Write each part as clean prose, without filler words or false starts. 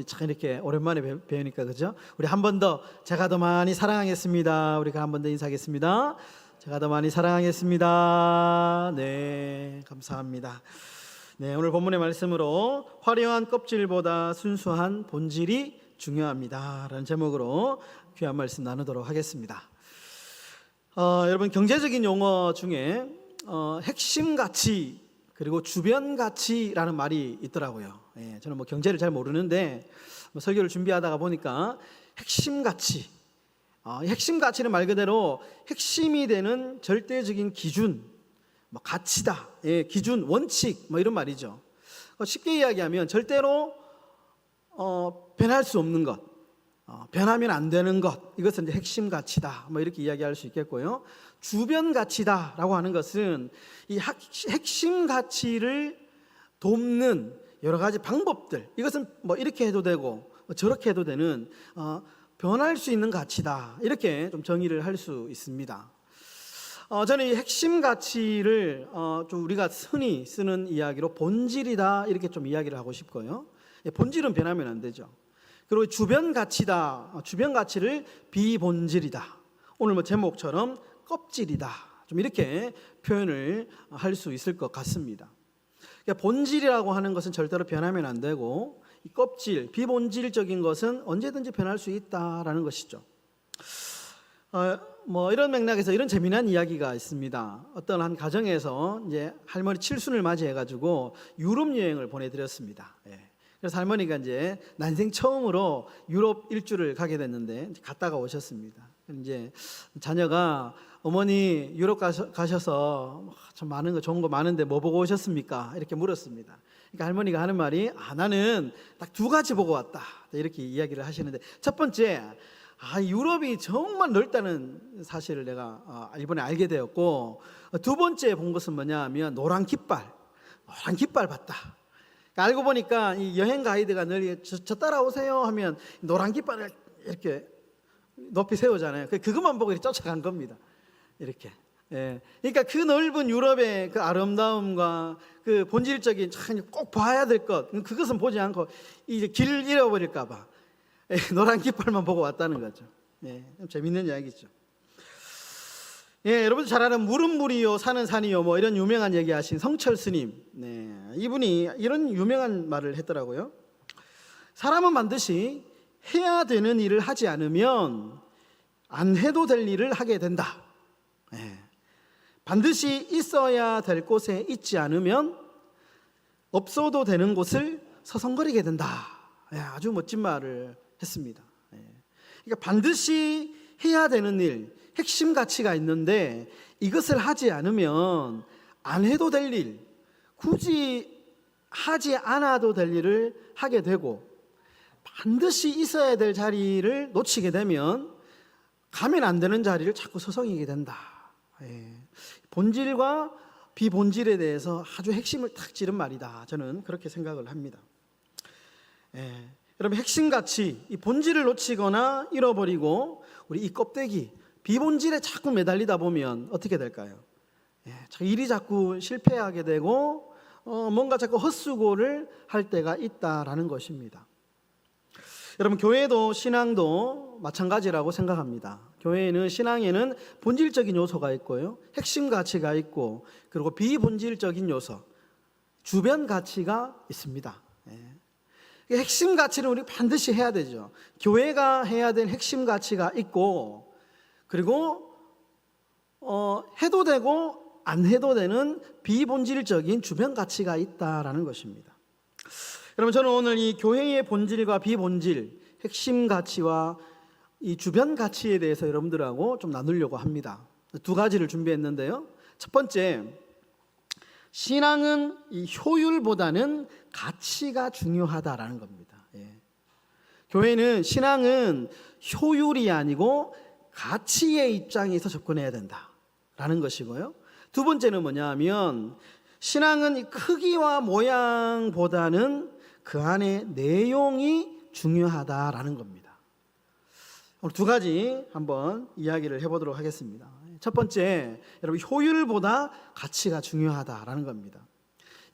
참 이렇게 오랜만에 배우니까 그죠? 우리 한 번 더 제가 더 많이 사랑하겠습니다. 우리가 한 번 더 인사하겠습니다. 제가 더 많이 사랑하겠습니다. 네, 감사합니다. 네, 오늘 본문의 말씀으로 화려한 껍질보다 순수한 본질이 중요합니다 라는 제목으로 귀한 말씀 나누도록 하겠습니다. 여러분, 경제적인 용어 중에 핵심 가치 그리고 주변 가치라는 말이 있더라고요. 저는 뭐 경제를 잘 모르는데 설교를 준비하다가 보니까 핵심 가치, 핵심 가치는 말 그대로 핵심이 되는 절대적인 기준, 뭐 가치다, 기준, 원칙, 뭐 이런 말이죠. 쉽게 이야기하면 절대로 변할 수 없는 것, 변하면 안 되는 것, 이것은 이제 핵심 가치다, 뭐 이렇게 이야기할 수 있겠고요. 주변 가치다라고 하는 것은 이 핵심 가치를 돕는 여러 가지 방법들, 이것은 뭐 이렇게 해도 되고 저렇게 해도 되는 변할 수 있는 가치다, 이렇게 좀 정의를 할 수 있습니다. 저는 이 핵심 가치를 좀 우리가 흔히 쓰는 이야기로 본질이다, 이렇게 좀 이야기를 하고 싶고요. 본질은 변하면 안 되죠. 그리고 주변 가치다, 주변 가치를 비본질이다, 오늘 뭐 제목처럼 껍질이다, 좀 이렇게 표현을 할 수 있을 것 같습니다. 그러니까 본질이라고 하는 것은 절대로 변하면 안 되고, 이 껍질, 비본질적인 것은 언제든지 변할 수 있다라는 것이죠. 뭐 이런 맥락에서 이런 재미난 이야기가 있습니다. 어떤 한 가정에서 이제 할머니 칠순을 맞이해가지고 유럽 여행을 보내드렸습니다. 그래서 할머니가 이제 난생 처음으로 유럽 일주를 가게 됐는데 갔다가 오셨습니다. 이제 자녀가 어머니 유럽 가셔서 참 많은 거 좋은 거 많은데 뭐 보고 오셨습니까? 이렇게 물었습니다. 그러니까 할머니가 하는 말이 나는 딱 두 가지 보고 왔다, 이렇게 이야기를 하시는데, 첫 번째, 유럽이 정말 넓다는 사실을 내가 이번에 알게 되었고, 두 번째 본 것은 뭐냐 하면 노란 깃발 봤다. 그러니까 알고 보니까 이 여행 가이드가 늘 저 따라오세요 하면 노란 깃발을 이렇게 높이 세우잖아요. 그것만 보고 이렇게 쫓아간 겁니다. 이렇게. 그러니까 그 넓은 유럽의 그 아름다움과 그 본질적인 참 꼭 봐야 될 것, 그것은 보지 않고 이제 길 잃어버릴까봐 노란 깃발만 보고 왔다는 거죠. 좀 재밌는 이야기죠. 여러분들 잘 아는 물은 물이요 산은 산이요, 뭐 이런 유명한 얘기 하신 성철 스님, 이분이 이런 유명한 말을 했더라고요. 사람은 반드시 해야 되는 일을 하지 않으면 안 해도 될 일을 하게 된다. 반드시 있어야 될 곳에 있지 않으면 없어도 되는 곳을 서성거리게 된다. 아주 멋진 말을 했습니다. 그러니까 반드시 해야 되는 일, 핵심 가치가 있는데 이것을 하지 않으면 안 해도 될 일, 굳이 하지 않아도 될 일을 하게 되고, 반드시 있어야 될 자리를 놓치게 되면 가면 안 되는 자리를 자꾸 서성이게 된다. 본질과 비본질에 대해서 아주 핵심을 탁 찌른 말이다, 저는 그렇게 생각을 합니다. 여러분, 핵심 가치, 이 본질을 놓치거나 잃어버리고 우리 이 껍데기, 비본질에 자꾸 매달리다 보면 어떻게 될까요? 일이 자꾸 실패하게 되고 뭔가 자꾸 헛수고를 할 때가 있다라는 것입니다. 여러분, 교회도 신앙도 마찬가지라고 생각합니다. 교회에는, 신앙에는 본질적인 요소가 있고요, 핵심 가치가 있고, 그리고 비본질적인 요소, 주변 가치가 있습니다. 핵심 가치는 우리 반드시 해야 되죠. 교회가 해야 될 핵심 가치가 있고, 그리고 해도 되고 안 해도 되는 비본질적인 주변 가치가 있다라는 것입니다. 여러분, 저는 오늘 이 교회의 본질과 비본질, 핵심 가치와 이 주변 가치에 대해서 여러분들하고 좀 나누려고 합니다. 두 가지를 준비했는데요. 첫 번째, 신앙은 이 효율보다는 가치가 중요하다라는 겁니다. 교회는, 신앙은 효율이 아니고 가치의 입장에서 접근해야 된다라는 것이고요. 두 번째는 뭐냐 하면, 신앙은 이 크기와 모양보다는 그 안에 내용이 중요하다라는 겁니다. 오늘 두 가지 한번 이야기를 해보도록 하겠습니다. 첫 번째, 여러분, 효율보다 가치가 중요하다라는 겁니다.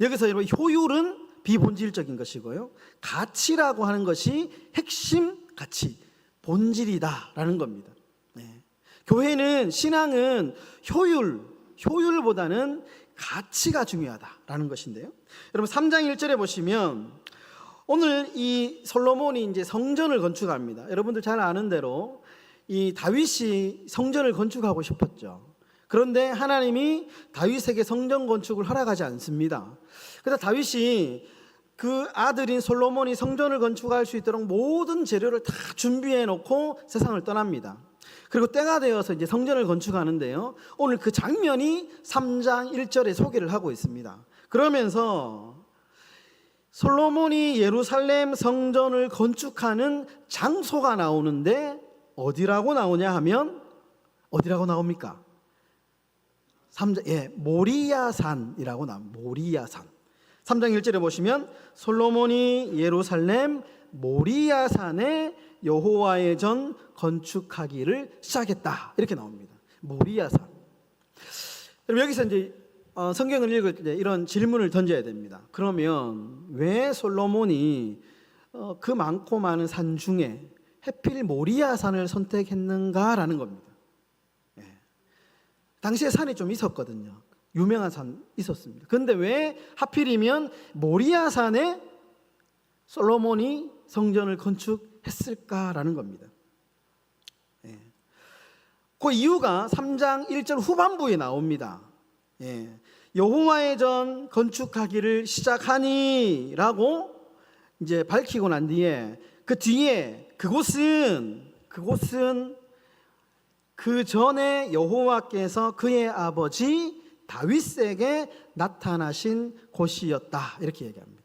여기서 여러분, 효율은 비본질적인 것이고요. 가치라고 하는 것이 핵심 가치, 본질이다라는 겁니다. 네. 교회는, 신앙은 효율보다는 가치가 중요하다라는 것인데요. 여러분 3장 1절에 보시면 오늘 이 솔로몬이 이제 성전을 건축합니다. 여러분들 잘 아는 대로 이 다윗이 성전을 건축하고 싶었죠. 그런데 하나님이 다윗에게 성전 건축을 허락하지 않습니다. 그래서 다윗이 그 아들인 솔로몬이 성전을 건축할 수 있도록 모든 재료를 다 준비해 놓고 세상을 떠납니다. 그리고 때가 되어서 이제 성전을 건축하는데요. 오늘 그 장면이 3장 1절에 소개를 하고 있습니다. 그러면서 솔로몬이 예루살렘 성전을 건축하는 장소가 나오는데 어디라고 나오냐 하면 어디라고 나옵니까? 3장, 모리아산이라고 나옵니다. 모리아산. 3장 1절에 보시면 솔로몬이 예루살렘 모리아산에 여호와의 전 건축하기를 시작했다. 이렇게 나옵니다. 모리아산. 여러분 여기서 이제 성경을 읽을 때 이런 질문을 던져야 됩니다. 그러면 왜 솔로몬이 그 많고 많은 산 중에 해필 모리아산을 선택했는가라는 겁니다. 당시에 산이 좀 있었거든요. 유명한 산 있었습니다. 그런데 왜 하필이면 모리아산에 솔로몬이 성전을 건축했을까라는 겁니다. 그 이유가 3장 1절 후반부에 나옵니다. 여호와의 전 건축하기를 시작하니 라고 이제 밝히고 난 뒤에 그 뒤에 그곳은 그 전에 여호와께서 그의 아버지 다윗에게 나타나신 곳이었다. 이렇게 얘기합니다.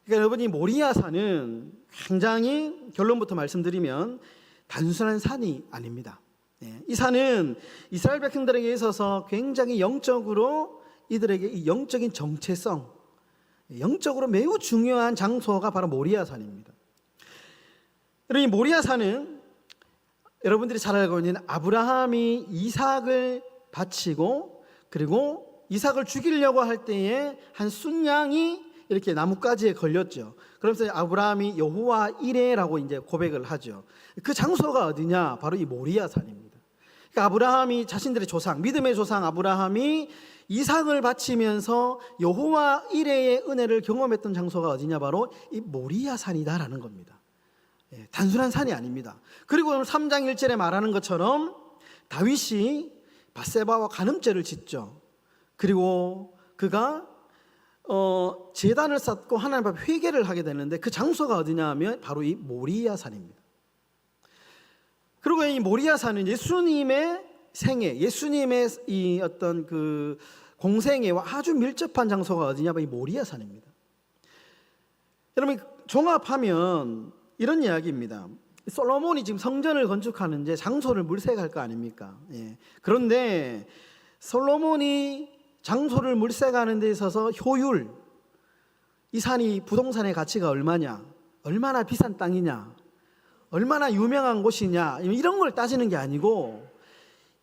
그러니까 여러분이 모리아산은 굉장히 결론부터 말씀드리면 단순한 산이 아닙니다. 이 산은 이스라엘 백성들에게 있어서 굉장히 영적으로 이들에게 이 영적인 정체성, 영적으로 매우 중요한 장소가 바로 모리아산입니다. 여러분 이 모리아산은 여러분들이 잘 알고 있는 아브라함이 이삭을 바치고 그리고 이삭을 죽이려고 할 때에 한 순양이 이렇게 나뭇가지에 걸렸죠. 그러면서 아브라함이 여호와 이레라고 이제 고백을 하죠. 그 장소가 어디냐? 바로 이 모리아산입니다. 그러니까 아브라함이 자신들의 조상, 믿음의 조상 아브라함이 이삭을 바치면서 여호와 이레의 은혜를 경험했던 장소가 어디냐? 바로 이 모리아산이다라는 겁니다. 단순한 산이 아닙니다. 그리고 오늘 3장 1절에 말하는 것처럼 다윗이 밧세바와 간음죄를 짓죠. 그리고 그가 제단을 쌓고 하나님 앞에 회개를 하게 되는데 그 장소가 어디냐 하면 바로 이 모리아산입니다. 그리고 이 모리아산은 예수님의 생애, 예수님의 이 어떤 그 공생애와 아주 밀접한 장소가 어디냐 바로 이 모리아산입니다. 여러분 종합하면 이런 이야기입니다. 솔로몬이 지금 성전을 건축하는데 장소를 물색할 거 아닙니까? 그런데 솔로몬이 장소를 물색하는 데 있어서 효율, 이 산이 부동산의 가치가 얼마냐, 얼마나 비싼 땅이냐, 얼마나 유명한 곳이냐 이런 걸 따지는 게 아니고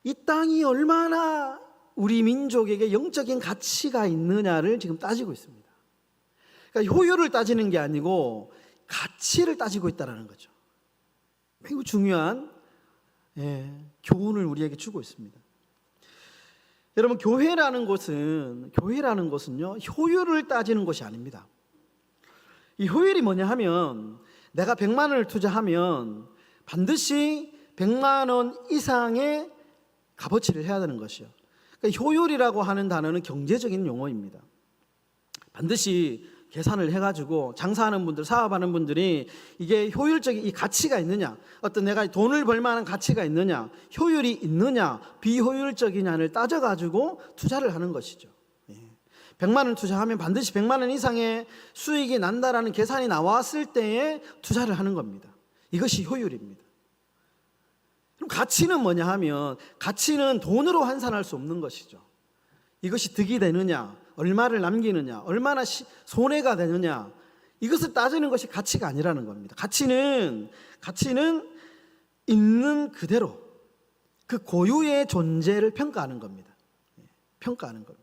이 땅이 얼마나 우리 민족에게 영적인 가치가 있느냐를 지금 따지고 있습니다. 그러니까 효율을 따지는 게 아니고 가치를 따지고 있다는 거죠. 매우 중요한 교훈을 우리에게 주고 있습니다. 여러분 교회라는 것은요 효율을 따지는 것이 아닙니다. 이 효율이 뭐냐 하면 내가 100만 원을 투자하면 반드시 100만 원 이상의 값어치를 해야 되는 것이요. 그러니까 효율이라고 하는 단어는 경제적인 용어입니다. 반드시 계산을 해가지고 장사하는 분들, 사업하는 분들이 이게 효율적인 이 가치가 있느냐, 어떤 내가 돈을 벌 만한 가치가 있느냐, 효율이 있느냐, 비효율적이냐를 따져가지고 투자를 하는 것이죠. 100만 원 투자하면 반드시 100만 원 이상의 수익이 난다라는 계산이 나왔을 때에 투자를 하는 겁니다. 이것이 효율입니다. 그럼 가치는 뭐냐 하면 가치는 돈으로 환산할 수 없는 것이죠. 이것이 득이 되느냐, 얼마를 남기느냐, 얼마나 손해가 되느냐, 이것을 따지는 것이 가치가 아니라는 겁니다. 가치는 있는 그대로 그 고유의 존재를 평가하는 겁니다. 평가하는 겁니다.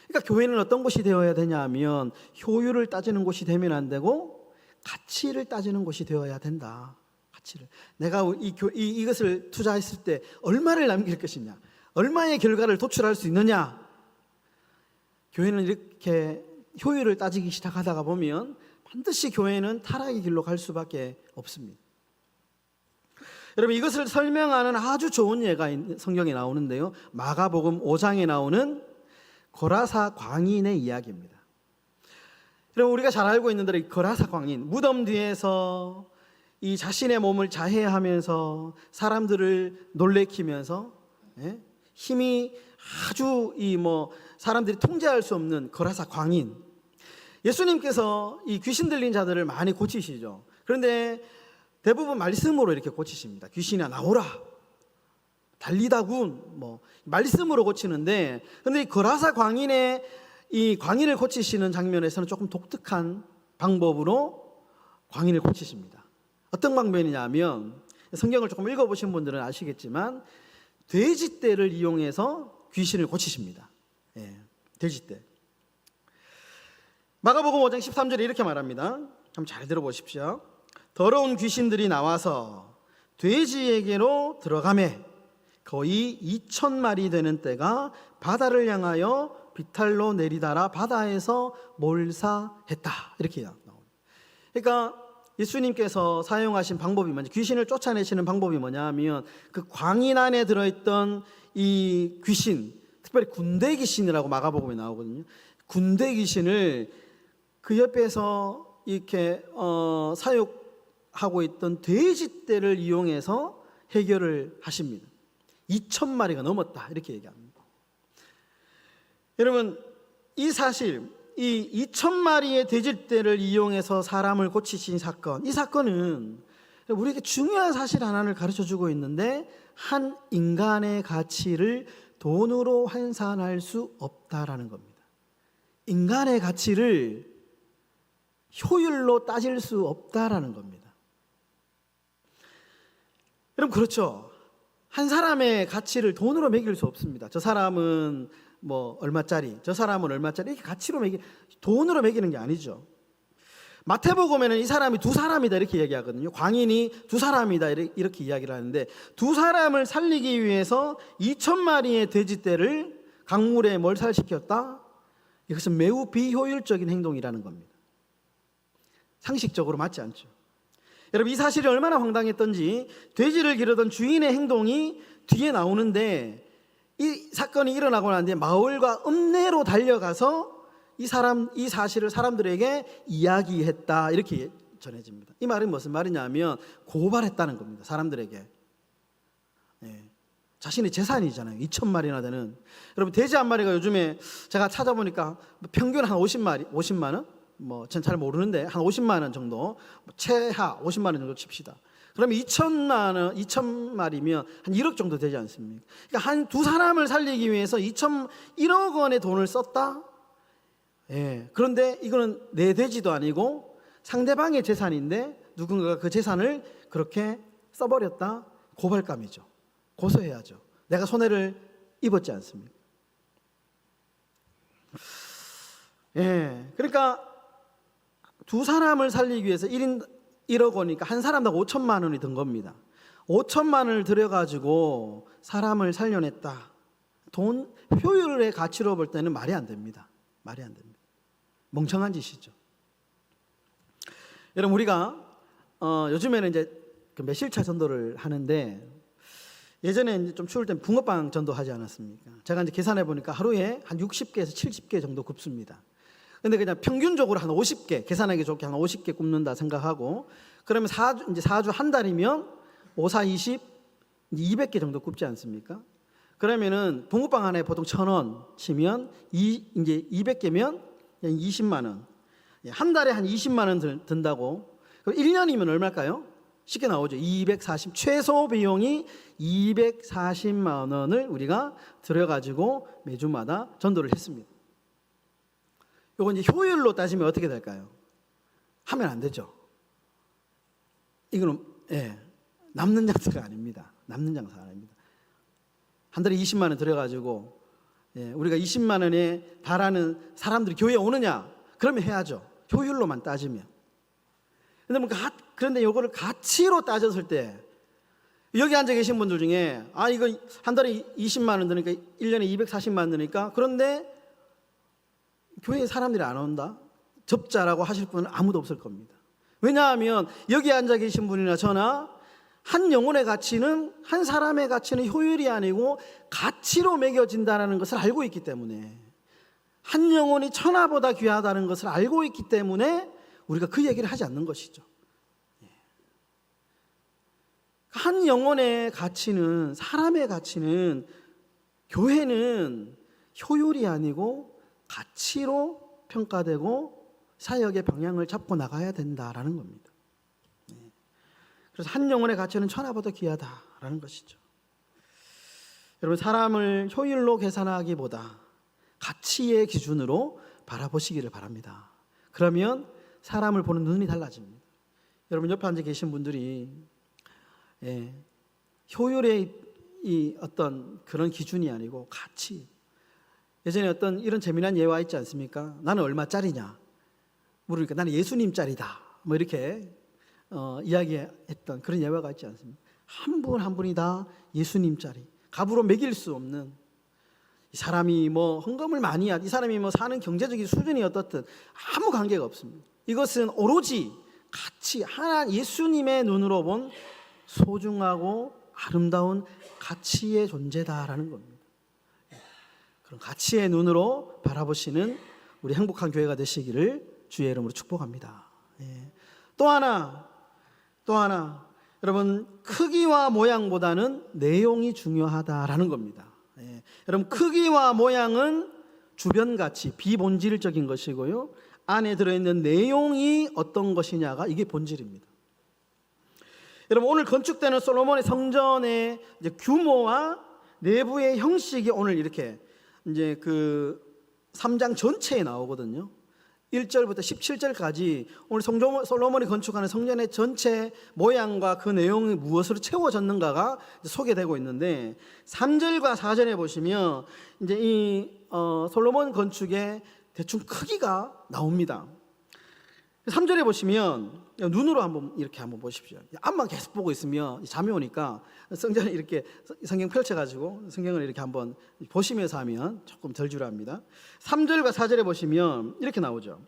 그러니까 교회는 어떤 곳이 되어야 되냐 하면 효율을 따지는 곳이 되면 안 되고 가치를 따지는 곳이 되어야 된다. 가치를. 내가 이것을 투자했을 때 얼마를 남길 것이냐, 얼마의 결과를 도출할 수 있느냐. 교회는 이렇게 효율을 따지기 시작하다가 보면 반드시 교회는 타락의 길로 갈 수밖에 없습니다. 여러분, 이것을 설명하는 아주 좋은 예가 성경에 나오는데요, 마가복음 5장에 나오는 거라사 광인의 이야기입니다. 여러분, 우리가 잘 알고 있는 대로 거라사 광인, 무덤 뒤에서 이 자신의 몸을 자해하면서 사람들을 놀래키면서 힘이 아주 사람들이 통제할 수 없는 거라사 광인, 예수님께서 이 귀신 들린 자들을 많이 고치시죠. 그런데 대부분 말씀으로 이렇게 고치십니다. 귀신아 나오라, 달리다군, 말씀으로 고치는데, 그런데 이 거라사 광인의 이 광인을 고치시는 장면에서는 조금 독특한 방법으로 광인을 고치십니다. 어떤 방법이냐면, 성경을 조금 읽어보신 분들은 아시겠지만 돼지떼를 이용해서 귀신을 고치십니다. 돼지떼. 마가복음 5장 13절에 이렇게 말합니다. 한번 잘 들어보십시오. 더러운 귀신들이 나와서 돼지에게로 들어가매 거의 2,000마리 되는 떼가 바다를 향하여 비탈로 내리다라 바다에서 몰사했다. 이렇게 나옵니다. 그러니까 예수님께서 사용하신 방법이 뭐냐, 귀신을 쫓아내시는 방법이 뭐냐 하면 그 광인 안에 들어있던 이 귀신, 특별히 군대 귀신이라고 마가복음에 나오거든요. 군대 귀신을 그 옆에서 이렇게 사육하고 있던 돼지떼를 이용해서 해결을 하십니다. 2,000마리가 넘었다 이렇게 얘기합니다. 여러분, 이 사실, 이 2,000마리의 돼지떼를 이용해서 사람을 고치신 사건, 이 사건은 우리에게 중요한 사실 하나를 가르쳐주고 있는데, 한 인간의 가치를 돈으로 환산할 수 없다라는 겁니다. 인간의 가치를 효율로 따질 수 없다라는 겁니다. 여러분, 그렇죠? 한 사람의 가치를 돈으로 매길 수 없습니다. 저 사람은 얼마짜리, 저 사람은 얼마짜리, 이렇게 가치로 돈으로 매기는 게 아니죠. 마태복음에는 이 사람이 두 사람이다 이렇게 이야기하거든요. 광인이 두 사람이다 이렇게 이야기를 하는데, 두 사람을 살리기 위해서 2,000마리의 돼지떼를 강물에 몰살시켰다. 이것은 매우 비효율적인 행동이라는 겁니다. 상식적으로 맞지 않죠. 여러분, 이 사실이 얼마나 황당했던지 돼지를 기르던 주인의 행동이 뒤에 나오는데, 이 사건이 일어나고 난 뒤에 마을과 읍내로 달려가서 이 사실을 사람들에게 이야기했다 이렇게 전해집니다. 이 말은 무슨 말이냐면 고발했다는 겁니다. 사람들에게. 자신의 재산이잖아요. 2,000마리나 되는. 여러분, 돼지 한 마리가 요즘에 제가 찾아보니까 평균 한 50만 원? 전 잘 모르는데 한 50만 원 정도, 최하 50만 원 정도 칩시다. 그러면 2,000마리면 한 1억 정도 되지 않습니까? 그러니까 한 두 사람을 살리기 위해서 1억 원의 돈을 썼다? 그런데 이거는 내 돼지도 아니고 상대방의 재산인데 누군가가 그 재산을 그렇게 써버렸다? 고발감이죠. 고소해야죠. 내가 손해를 입었지 않습니까? 그러니까 두 사람을 살리기 위해서 1억 원이니까 한 사람당 5천만 원이 든 겁니다. 5천만 원을 들여가지고 사람을 살려냈다. 돈 효율의 가치로 볼 때는 말이 안 됩니다. 말이 안 됩니다. 멍청한 짓이죠. 여러분, 우리가 요즘에는 이제 그 매실차 전도를 하는데, 예전에 이제 좀 추울 때 붕어빵 전도하지 않았습니까? 제가 이제 계산해 보니까 하루에 한 60개에서 70개 정도 굽습니다. 근데 그냥 평균적으로 한 50개, 계산하기 좋게 한 50개 굽는다 생각하고, 그러면 4주 한 달이면 5, 4, 20, 200개 정도 굽지 않습니까? 그러면은 붕어빵 하나에 보통 1,000원 치면 이제 200개면 20만 원. 한 달에 한 20만 원 든다고. 그럼 1년이면 얼마일까요? 쉽게 나오죠. 최소 비용이 240만 원을 우리가 들여가지고 매주마다 전도를 했습니다. 이건 이제 효율로 따지면 어떻게 될까요? 하면 안 되죠. 이거는 남는 장사가 아닙니다. 남는 장사가 아닙니다. 한 달에 20만 원 들여가지고 우리가 20만 원에 달하는 사람들이 교회에 오느냐? 그러면 해야죠. 효율로만 따지면. 그런데 이거를 가치로 따졌을 때 여기 앉아 계신 분들 중에 이거 한 달에 20만 원 드니까 1년에 240만 원 드니까 그런데 교회에 사람들이 안 온다? 접자라고 하실 분은 아무도 없을 겁니다. 왜냐하면 여기 앉아 계신 분이나 저나 한 영혼의 가치는, 한 사람의 가치는 효율이 아니고 가치로 매겨진다는 것을 알고 있기 때문에, 한 영혼이 천하보다 귀하다는 것을 알고 있기 때문에 우리가 그 얘기를 하지 않는 것이죠. 한 영혼의 가치는, 사람의 가치는, 교회는 효율이 아니고 가치로 평가되고 사역의 방향을 잡고 나가야 된다라는 겁니다. 그래서 한 영혼의 가치는 천하보다 귀하다라는 것이죠. 여러분, 사람을 효율로 계산하기보다 가치의 기준으로 바라보시기를 바랍니다. 그러면 사람을 보는 눈이 달라집니다. 여러분, 옆에 앉아 계신 분들이 효율의 이 어떤 그런 기준이 아니고 가치. 예전에 어떤 이런 재미난 예화 있지 않습니까? 나는 얼마짜리냐 물으니까 나는 예수님짜리다, 뭐 이렇게 이야기했던 그런 예화가 있지 않습니까? 한 분 한 분이 다 예수님짜리, 값으로 매길 수 없는, 이 사람이 뭐 헌금을 많이 이 사람이 뭐 사는 경제적인 수준이 어떻든 아무 관계가 없습니다. 이것은 오로지 가치, 하나 예수님의 눈으로 본 소중하고 아름다운 가치의 존재다라는 겁니다. 그런 가치의 눈으로 바라보시는 우리 행복한 교회가 되시기를 주의 이름으로 축복합니다. 또 하나, 여러분, 크기와 모양보다는 내용이 중요하다라는 겁니다. 여러분, 크기와 모양은 주변 가치, 비본질적인 것이고요, 안에 들어있는 내용이 어떤 것이냐가 이게 본질입니다. 여러분, 오늘 건축되는 솔로몬의 성전의 이제 규모와 내부의 형식이 오늘 이렇게 이제 그 3장 전체에 나오거든요. 1절부터 17절까지 오늘 솔로몬이 건축하는 성전의 전체 모양과 그 내용이 무엇으로 채워졌는가가 소개되고 있는데, 3절과 4절에 보시면 이제 이 솔로몬 건축의 대충 크기가 나옵니다. 3절에 보시면 눈으로 한번 보십시오. 앞만 계속 보고 있으면 잠이 오니까 성전에 이렇게 성경 펼쳐가지고 성경을 이렇게 한번 보시면서 하면 조금 덜 주랍니다. 3절과 4절에 보시면 이렇게 나오죠.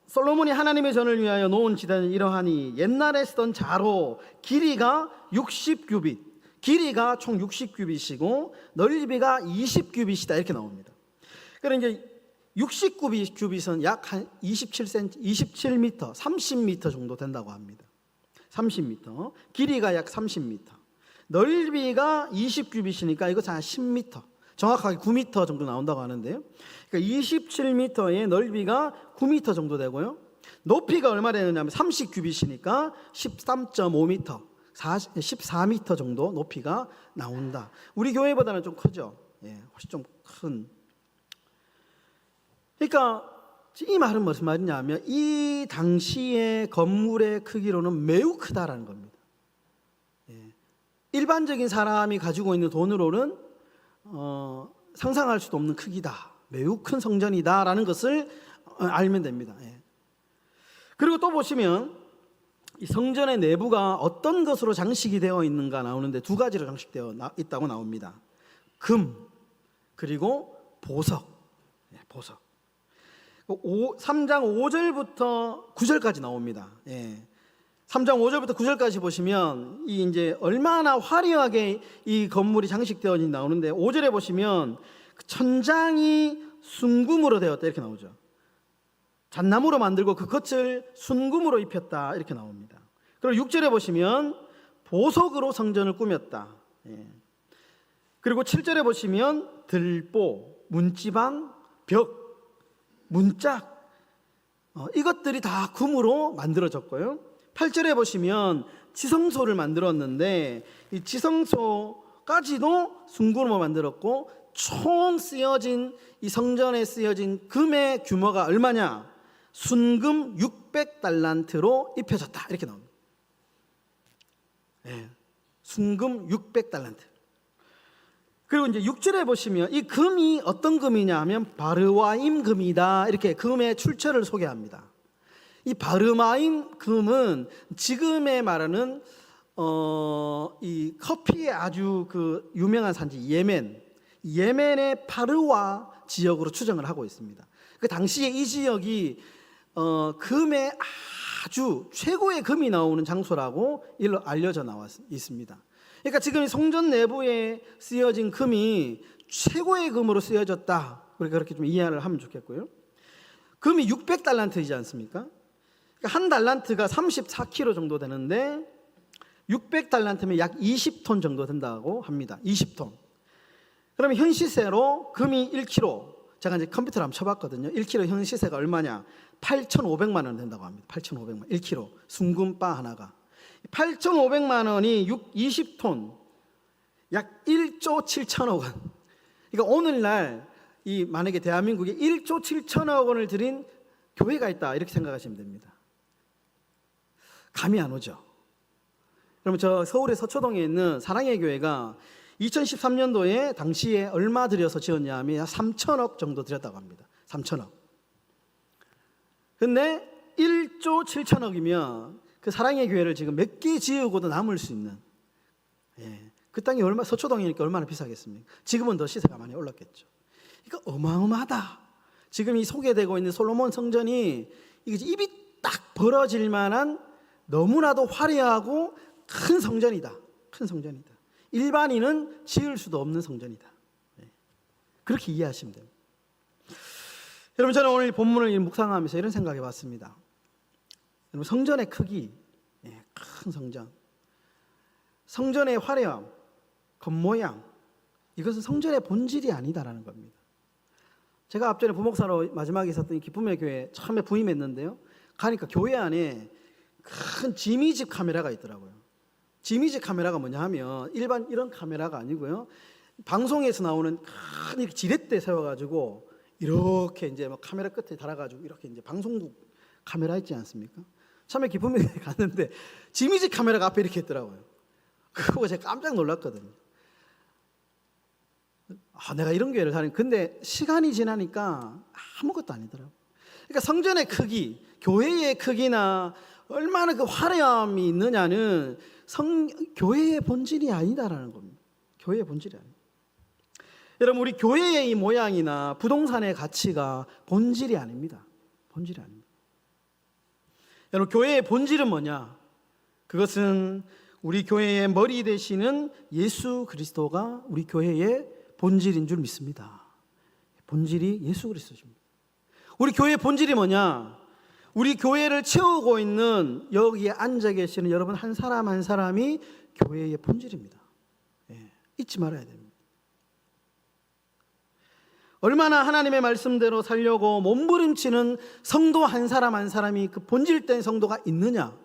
솔로몬이 하나님의 전을 위하여 놓은 지단은 이러하니 옛날에 쓰던 자로 길이가 60규빗, 길이가 총 60규빗이고 넓이가 20규빗이다 이렇게 나옵니다. 그러니까 이제 60규빗은 약 한 27cm, 27m, 30m 정도 된다고 합니다. 30m. 길이가 약 30m. 넓이가 20규빗이니까 이것은 한 10m. 정확하게 9m 정도 나온다고 하는데요. 그러니까 27m의 넓이가 9m 정도 되고요. 높이가 얼마 되느냐면 30규빗이니까 13.5m, 14m 정도 높이가 나온다. 우리 교회보다는 좀 크죠. 훨씬 좀 큰. 그러니까 이 말은 무슨 말이냐면 이 당시의 건물의 크기로는 매우 크다라는 겁니다. 일반적인 사람이 가지고 있는 돈으로는 상상할 수도 없는 크기다, 매우 큰 성전이다라는 것을 알면 됩니다. 그리고 또 보시면 이 성전의 내부가 어떤 것으로 장식이 되어 있는가 나오는데 두 가지로 장식되어 있다고 나옵니다. 금 그리고 보석. 3장 5절부터 9절까지 나옵니다. 3장 5절부터 9절까지 보시면 이 이제 얼마나 화려하게 이 건물이 장식되어진 나오는데, 5절에 보시면 천장이 순금으로 되었다 이렇게 나오죠. 잣나무로 만들고 그 겉을 순금으로 입혔다 이렇게 나옵니다. 그리고 6절에 보시면 보석으로 성전을 꾸몄다. 그리고 7절에 보시면 들보, 문지방, 벽, 문짝, 이것들이 다 금으로 만들어졌고요. 8절에 보시면 지성소를 만들었는데 이 지성소까지도 순금으로 만들었고, 총 쓰여진 이 성전에 쓰여진 금의 규모가 얼마냐? 순금 600달란트로 입혀졌다 이렇게 나옵니다. 순금 600달란트. 그리고 이제 6절에 보시면 이 금이 어떤 금이냐 하면 바르와임 금이다, 이렇게 금의 출처를 소개합니다. 이 바르와임 금은 지금에 말하는 이 커피의 아주 그 유명한 산지 예멘의 바르와 지역으로 추정을 하고 있습니다. 그 당시에 이 지역이 금의 아주 최고의 금이 나오는 장소라고 일로 알려져 나와 있습니다. 그러니까 지금 성전 내부에 쓰여진 금이 최고의 금으로 쓰여졌다, 우리가 그렇게 좀 이해를 하면 좋겠고요. 금이 600달란트이지 않습니까? 그러니까 한 달란트가 34kg 정도 되는데 600달란트면 약 20톤 정도 된다고 합니다. 20톤. 그러면 현 시세로 금이 1kg, 제가 이제 컴퓨터로 한번 쳐봤거든요. 1kg 현 시세가 얼마냐? 8,500만 원 된다고 합니다. 8,500만 원, 1kg 순금바 하나가 8,500만 원이 20톤, 약 1조 7천억 원. 그러니까 오늘날 이 만약에 대한민국에 1조 7천억 원을 들인 교회가 있다, 이렇게 생각하시면 됩니다. 감이 안 오죠. 그러면 저 서울의 서초동에 있는 사랑의 교회가 2013년도에 당시에 얼마 들여서 지었냐 하면 3천억 정도 들였다고 합니다. 3천억. 근데 1조 7천억이면 그 사랑의 교회를 지금 몇 개 지으고도 남을 수 있는, 그 땅이 서초동이니까 얼마나 비싸겠습니까? 지금은 더 시세가 많이 올랐겠죠. 그러니까 어마어마하다. 지금 이 소개되고 있는 솔로몬 성전이 입이 딱 벌어질 만한 너무나도 화려하고 큰 성전이다. 큰 성전이다. 일반인은 지을 수도 없는 성전이다. 그렇게 이해하시면 됩니다. 여러분, 저는 오늘 본문을 묵상하면서 이런 생각해 봤습니다. 여러분, 성전의 크기, 큰 성전, 성전의 화려함, 겉모양, 이것은 성전의 본질이 아니다라는 겁니다. 제가 앞전에 부목사로 마지막에 있었던 기쁨의 교회 처음에 부임했는데요, 가니까 교회 안에 큰 지미집 카메라가 있더라고요. 지미집 카메라가 뭐냐 하면 일반 이런 카메라가 아니고요, 방송에서 나오는 큰 이렇게 지렛대 세워가지고 이렇게 이제 막 카메라 끝에 달아가지고 이렇게 이제 방송국 카메라 있지 않습니까? 처음에 기쁨의 교회 갔는데 지미집 카메라가 앞에 이렇게 있더라고요. 그거 보고 제가 깜짝 놀랐거든요. 내가 이런 교회를 다니는, 근데 시간이 지나니까 아무것도 아니더라고요. 그러니까 성전의 크기, 교회의 크기나 얼마나 그 화려함이 있느냐는 교회의 본질이 아니다라는 겁니다. 교회의 본질이 아닙니다. 여러분, 우리 교회의 이 모양이나 부동산의 가치가 본질이 아닙니다. 본질이 아닙니다. 여러분, 교회의 본질은 뭐냐? 그것은 우리 교회의 머리 되시는 예수 그리스도가 우리 교회의 본질인 줄 믿습니다. 본질이 예수 그리스도십니다. 우리 교회의 본질이 뭐냐? 우리 교회를 채우고 있는 여기에 앉아 계시는 여러분 한 사람 한 사람이 교회의 본질입니다. 잊지 말아야 됩니다. 얼마나 하나님의 말씀대로 살려고 몸부림치는 성도 한 사람 한 사람이 그 본질된 성도가 있느냐,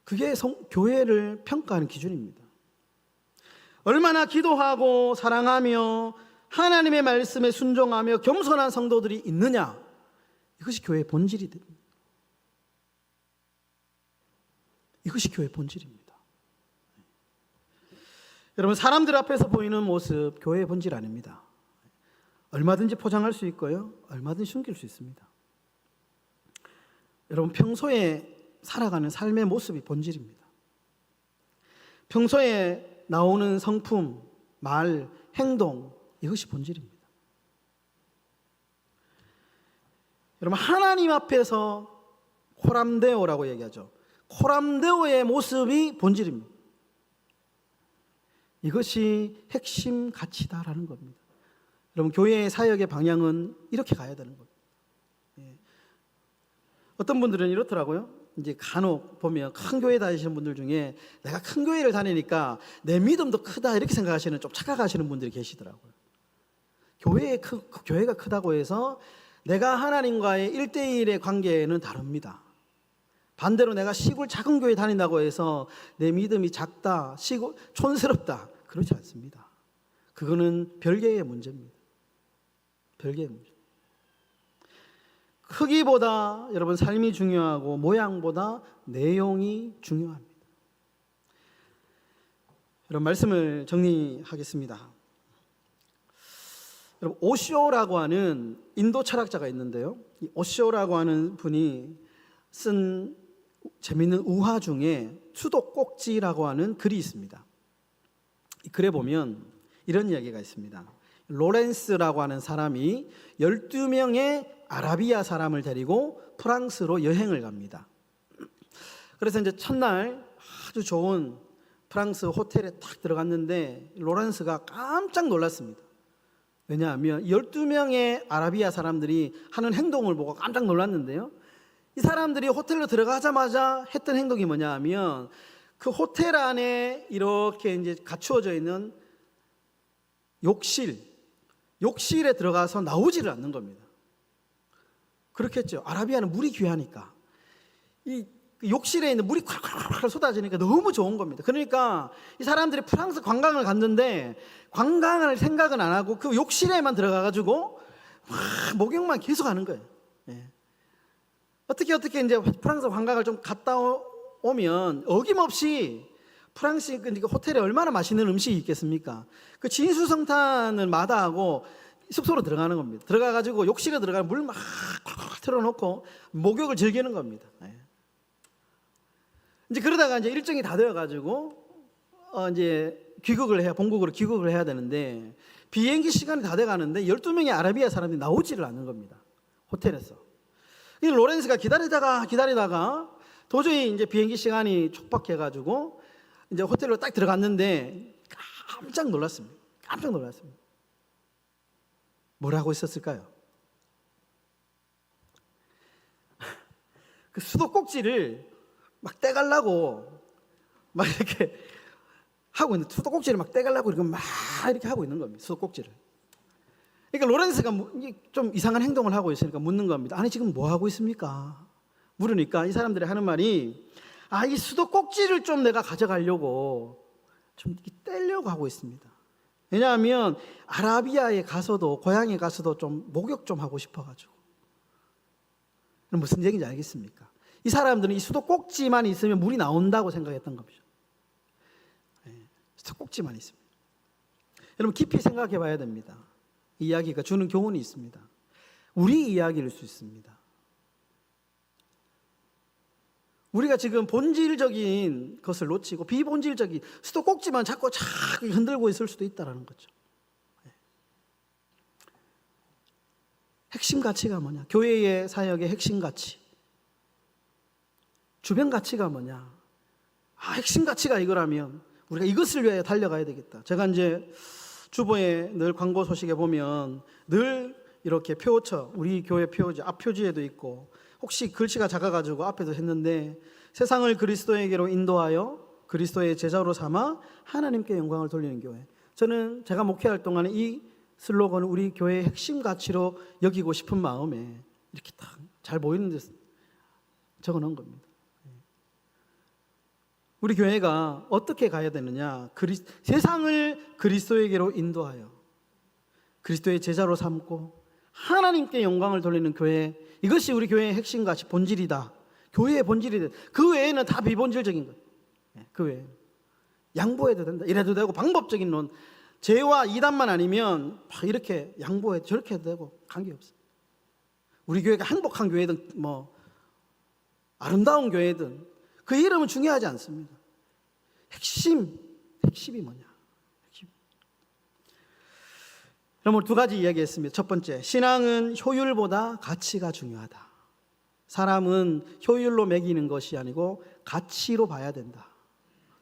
그게 교회를 평가하는 기준입니다. 얼마나 기도하고 사랑하며 하나님의 말씀에 순종하며 겸손한 성도들이 있느냐, 이것이 교회의 본질이 됩니다. 이것이 교회의 본질입니다. 여러분, 사람들 앞에서 보이는 모습 교회의 본질 아닙니다. 얼마든지 포장할 수 있고요, 얼마든지 숨길 수 있습니다. 여러분, 평소에 살아가는 삶의 모습이 본질입니다. 평소에 나오는 성품, 말, 행동, 이것이 본질입니다. 여러분, 하나님 앞에서 코람데오라고 얘기하죠. 코람데오의 모습이 본질입니다. 이것이 핵심 가치다라는 겁니다. 여러분, 교회의 사역의 방향은 이렇게 가야 되는 겁니다. 어떤 분들은 이렇더라고요. 이제 간혹 보면 큰 교회 다니시는 분들 중에 내가 큰 교회를 다니니까 내 믿음도 크다, 이렇게 생각하시는, 좀 착각하시는 분들이 계시더라고요. 교회가 크다고 해서 내가 하나님과의 1대1의 관계는 다릅니다. 반대로 내가 시골 작은 교회 다닌다고 해서 내 믿음이 작다, 촌스럽다, 그렇지 않습니다. 그거는 별개의 문제입니다. 별개의 문제. 크기보다 여러분 삶이 중요하고 모양보다 내용이 중요합니다. 이런 말씀을 정리하겠습니다. 여러분, 오쇼라고 하는 인도 철학자가 있는데요, 이 오쇼라고 하는 분이 쓴 재미있는 우화 중에 수도꼭지라고 하는 글이 있습니다. 이 글에 보면 이런 이야기가 있습니다. 로렌스라고 하는 사람이 12명의 아라비아 사람을 데리고 프랑스로 여행을 갑니다. 그래서 이제 첫날 아주 좋은 프랑스 호텔에 딱 들어갔는데 로렌스가 깜짝 놀랐습니다. 왜냐하면 12명의 아라비아 사람들이 하는 행동을 보고 깜짝 놀랐는데요, 이 사람들이 호텔로 들어가자마자 했던 행동이 뭐냐 하면 그 호텔 안에 이렇게 이제 갖추어져 있는 욕실에 들어가서 나오지를 않는 겁니다. 그렇겠죠. 아라비아는 물이 귀하니까 이 욕실에 있는 물이 콸콸콸 쏟아지니까 너무 좋은 겁니다. 그러니까 이 사람들이 프랑스 관광을 갔는데 관광을 생각은 안 하고 그 욕실에만 들어가가지고 목욕만 계속 하는 거예요. 예. 어떻게 이제 프랑스 관광을 좀 갔다 오면 어김없이 프랑스 그 호텔에 얼마나 맛있는 음식이 있겠습니까? 그 진수성탄을 마다하고 숙소로 들어가는 겁니다. 들어가가지고 욕실에 들어가면 물 막 틀어놓고 목욕을 즐기는 겁니다. 예. 이제 그러다가 이제 일정이 다 되어가지고 이제 본국으로 귀국을 해야 되는데 비행기 시간이 다 돼가는데 12명의 아라비아 사람들이 나오지를 않는 겁니다. 호텔에서. 이 로렌스가 기다리다가 도저히 이제 비행기 시간이 촉박해가지고 이제 호텔로 딱 들어갔는데 깜짝 놀랐습니다. 뭘 하고 있었을까요? 그 수도꼭지를 막 떼가려고 막 이렇게 하고 있는, 수도꼭지를 막 떼가려고 이렇게 하고 있는 겁니다. 수도꼭지를. 그러니까 로렌스가 좀 이상한 행동을 하고 있으니까 묻는 겁니다. 아니 지금 뭐 하고 있습니까? 물으니까 이 사람들이 하는 말이, 이 수도꼭지를 좀 내가 가져가려고 좀 떼려고 하고 있습니다. 왜냐하면 아라비아에 가서도, 고향에 가서도 좀 목욕 좀 하고 싶어가지고. 무슨 얘기인지 알겠습니까? 이 사람들은 이 수도꼭지만 있으면 물이 나온다고 생각했던 겁니다. 수도꼭지만 있으면. 여러분 깊이 생각해 봐야 됩니다. 이 이야기가 주는 교훈이 있습니다. 우리 이야기일 수 있습니다. 우리가 지금 본질적인 것을 놓치고 비본질적인 수도꼭지만 자꾸 흔들고 있을 수도 있다는 거죠. 핵심 가치가 뭐냐? 교회의 사역의 핵심 가치. 주변 가치가 뭐냐? 핵심 가치가 이거라면 우리가 이것을 위해 달려가야 되겠다. 제가 이제 주보에 늘 광고 소식에 보면 늘 이렇게 표어처, 우리 교회 표지, 앞표지에도 있고, 혹시 글씨가 작아가지고 앞에도 했는데, 세상을 그리스도에게로 인도하여 그리스도의 제자로 삼아 하나님께 영광을 돌리는 교회. 저는 제가 목회할 동안에 이 슬로건을 우리 교회의 핵심 가치로 여기고 싶은 마음에 이렇게 딱 잘 보이는 데 적어놓은 겁니다. 우리 교회가 어떻게 가야 되느냐? 세상을 그리스도에게로 인도하여 그리스도의 제자로 삼고 하나님께 영광을 돌리는 교회, 이것이 우리 교회의 핵심 가치, 본질이다. 교회의 본질이다. 그 외에는 다 비본질적인 거예요. 그 외에 양보해도 된다, 이래도 되고, 방법적인 논, 죄와 이단만 아니면 이렇게 양보해 저렇게 해도 되고 관계없어. 우리 교회가 행복한 교회든 아름다운 교회든 그 이름은 중요하지 않습니다. 핵심이 뭐냐? 그럼 두 가지 이야기했습니다. 첫 번째, 신앙은 효율보다 가치가 중요하다. 사람은 효율로 매기는 것이 아니고 가치로 봐야 된다.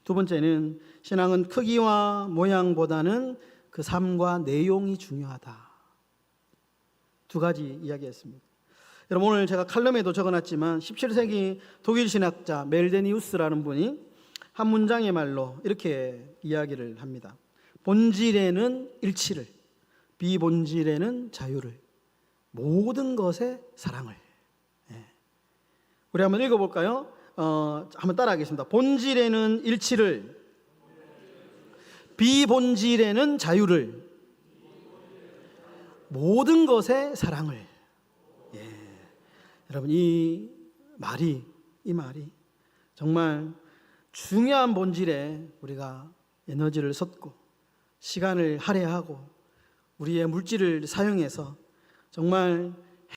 두 번째는 신앙은 크기와 모양보다는 그 삶과 내용이 중요하다. 두 가지 이야기했습니다. 여러분, 오늘 제가 칼럼에도 적어놨지만 17세기 독일 신학자 멜데니우스라는 분이 한 문장의 말로 이렇게 이야기를 합니다. 본질에는 일치를, 비본질에는 자유를, 모든 것에 사랑을. 우리 한번 읽어볼까요? 한번 따라하겠습니다. 본질에는 일치를, 비본질에는 자유를, 모든 것에 사랑을. 여러분, 이 말이 정말 중요한 본질에 우리가 에너지를 쏟고 시간을 할애하고 우리의 물질을 사용해서 정말